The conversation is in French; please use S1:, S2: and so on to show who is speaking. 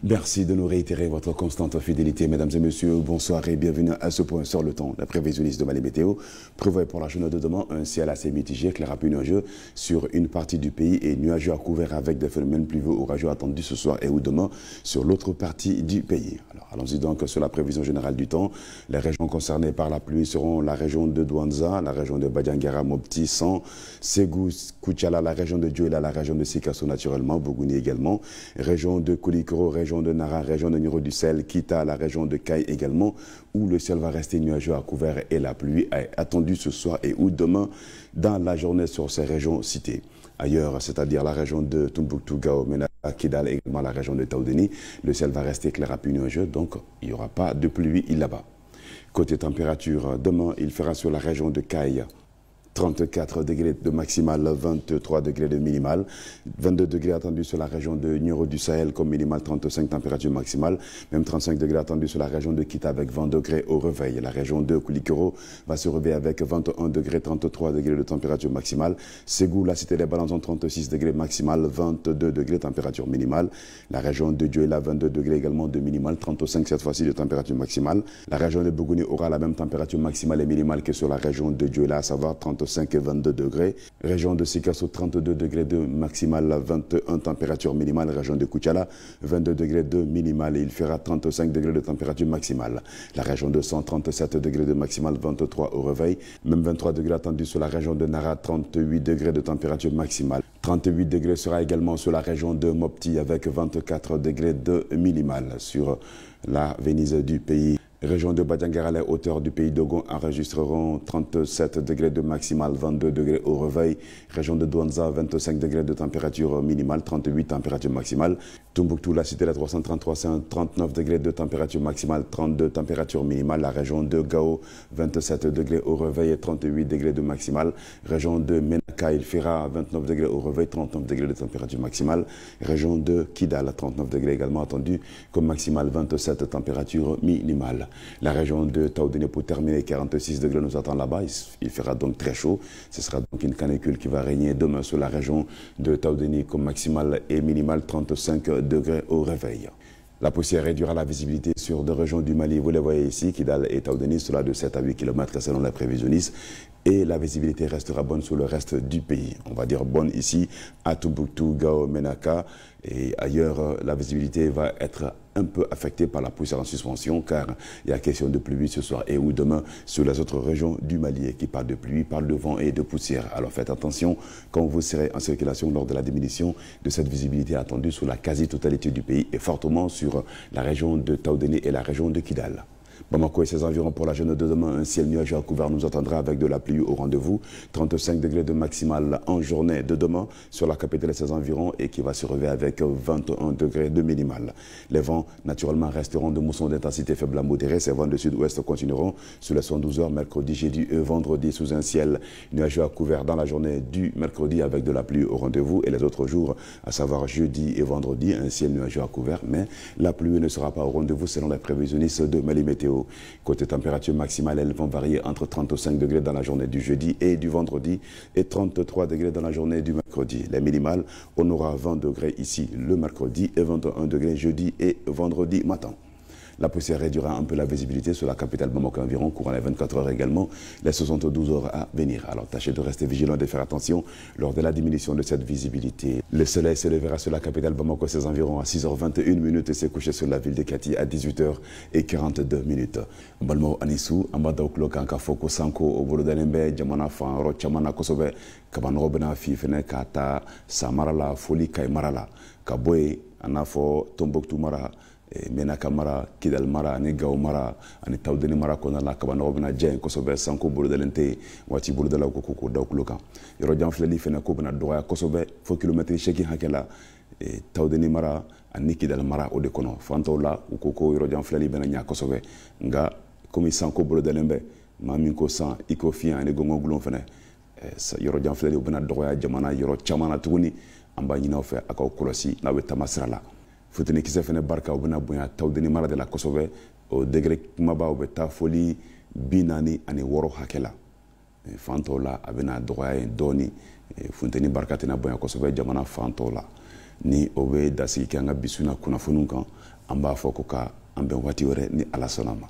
S1: Merci de nous réitérer votre constante fidélité, mesdames et messieurs. Bonsoir et bienvenue à ce point sur le temps. La prévisionniste de Mali Météo prévoit pour la journée de demain un ciel assez mitigé, clair à peu nuageux sur une partie du pays et nuageux à couvert avec des phénomènes pluvieux orageux attendus ce soir et ou demain sur l'autre partie du pays. Alors, allons-y donc sur la prévision générale du temps. Les régions concernées par la pluie seront la région de Douanza, la région de Badiangara, Mopti, San, Ségou, Koutiala, la région de Dioula, la région de Sikasso naturellement, Bougouni également, région de Koulikoro, région de Nara, région de Niro du Sel, Kita, la région de Kaï également, où le ciel va rester nuageux à couvert et la pluie est attendue ce soir et ou demain dans la journée sur ces régions citées. Ailleurs, c'est-à-dire la région de Tombouctou, Gao, Mena, Kidal et également la région de Taoudeni, le ciel va rester clair à peu nuageux, donc il n'y aura pas de pluie là-bas. Côté température, demain, il fera sur la région de Kaï 34 degrés de maximal, 23 degrés de minimal, 22 degrés attendus sur la région de Nioro du Sahel comme minimal, 35 température maximale, même 35 degrés attendus sur la région de Kita avec 20 degrés au réveil. La région de Koulikoro va se réveiller avec 21 degrés, 33 degrés de température maximale. Ségou, la cité des Balançons, 36 degrés maximal, 22 degrés température minimale. La région de Dioula, 22 degrés également de minimal, 35 cette fois-ci de température maximale. La région de Bougouni aura la même température maximale et minimale que sur la région de Dioula, à savoir 35 et 22 degrés. Région de Sikasso, 32 degrés de maximal, 21 température minimale. Région de Koutiala, 22 degrés de minimal et il fera 35 degrés de température maximale. La région de 137 degrés de maximal, 23 au réveil. Même 23 degrés attendus sur la région de Nara, 38 degrés de température maximale. 38 degrés sera également sur la région de Mopti avec 24 degrés de minimal sur la Venise du pays. Région de Badiangara, les hauteurs du pays d'Ogon enregistreront 37 degrés de maximal, 22 degrés au réveil. Région de Douanza, 25 degrés de température minimale, 38 température maximale. Tombouctou, la cité de 333, 39 degrés de température maximale, 32 température minimale. La région de Gao, 27 degrés au réveil et 38 degrés de maximal. Région de Menaka, il fera 29 degrés au réveil, 39 degrés de température maximale. Région de Kidal, 39 degrés également attendu comme maximal, 27 température minimale. La région de Taoudeni pour terminer, 46 degrés nous attend là-bas. Il fera donc très chaud. Ce sera donc une canicule qui va régner demain sur la région de Taoudeni comme maximal et minimal, 35 degrés au réveil. La poussière réduira la visibilité sur deux régions du Mali. Vous les voyez ici, Kidal et Taoudeni, cela de 7 à 8 km selon les prévisionnistes. Et la visibilité restera bonne sur le reste du pays. On va dire bonne ici à Tombouctou, Gao, Menaka. Et ailleurs, la visibilité va être un peu affectée par la poussière en suspension car il y a question de pluie ce soir et ou demain sur les autres régions du Mali. Et qui parle de pluie, parle de vent et de poussière. Alors faites attention quand vous serez en circulation lors de la diminution de cette visibilité attendue sur la quasi-totalité du pays et fortement sur la région de Taoudeni et la région de Kidal. Bamako et ses environs pour la journée de demain, un ciel nuageux à couvert nous attendra avec de la pluie au rendez-vous. 35 degrés de maximal en journée de demain sur la capitale et ses environs et qui va se réveiller avec 21 degrés de minimal. Les vents naturellement resteront de mousson d'intensité faible à modérée. Ces vents de sud-ouest continueront sur les 112 heures mercredi, jeudi et vendredi sous un ciel nuageux à couvert dans la journée du mercredi avec de la pluie au rendez-vous et les autres jours, à savoir jeudi et vendredi, un ciel nuageux à couvert, mais la pluie ne sera pas au rendez-vous selon les prévisionnistes de Mali Météo. Côté température maximale, elles vont varier entre 35 degrés dans la journée du jeudi et du vendredi et 33 degrés dans la journée du mercredi. Les minimales, on aura 20 degrés ici le mercredi et 21 degrés jeudi et vendredi matin. La poussière réduira un peu la visibilité sur la capitale Bamako environ, courant les 24 heures également, les 72 heures à venir. Alors tâchez de rester vigilant et de faire attention lors de la diminution de cette visibilité. Le soleil se lèvera sur la capitale Bamako, ses environs à 6h21 et s'est couché sur la ville de Kati à 18h42. Balmo Anisou, Ambada Uklokanka Foko Sanko, Obolodanembe, Jamana Fan, Rochamana Kosobe, Kabanrobena Fifene Kata, Samarala, Foli Kaimarala, Kaboy, Anafo, Tombouctou Mara, Menaka mara, Kidal mara, ani Gao mara, ani Taoudeni mara kona la kabanɔgɔ bena jɛ kosɛbɛ sanko bolodalen tɛ waati bolodala ko ko da kulo kan yɔrɔ jan filɛli fɛnɛ ko bena dɔgɔya kosɛbɛ fo kilomɛtiri 8 hakɛ la Taoudeni mara ani Kidal mara o de kɔnɔ fantɔw la u ko ko yɔrɔ jan filɛli bena ɲa kosɛbɛ nga komi sanko bolodalen bɛ maa min ko san i ko fiɲɛ ani gɔngɔn gulon fɛnɛ yɔrɔ jan filɛli bena dɔgɔya jamana yɔrɔ caman na tuguni an b'a ɲinaw fɛ a k'aw kɔlɔsi n'a bɛ taama sira la futeni kisɛ fɛnɛ barika u bɛna bonya Taoudeni mara de la kosɛbɛ o degré kumaba u bɛ taa foli 46 hakɛ la fan tɔw la a bɛna dɔgɔya yen dɔɔni funteni barika tɛna bonya kosɛbɛ jamana fan tɔw la ni o bɛ dasigi kɛ an ka bisuna kunnafoniw kan an b'a fɔ ko ka an bɛn waati wɛrɛ ni Ala sɔnna ma.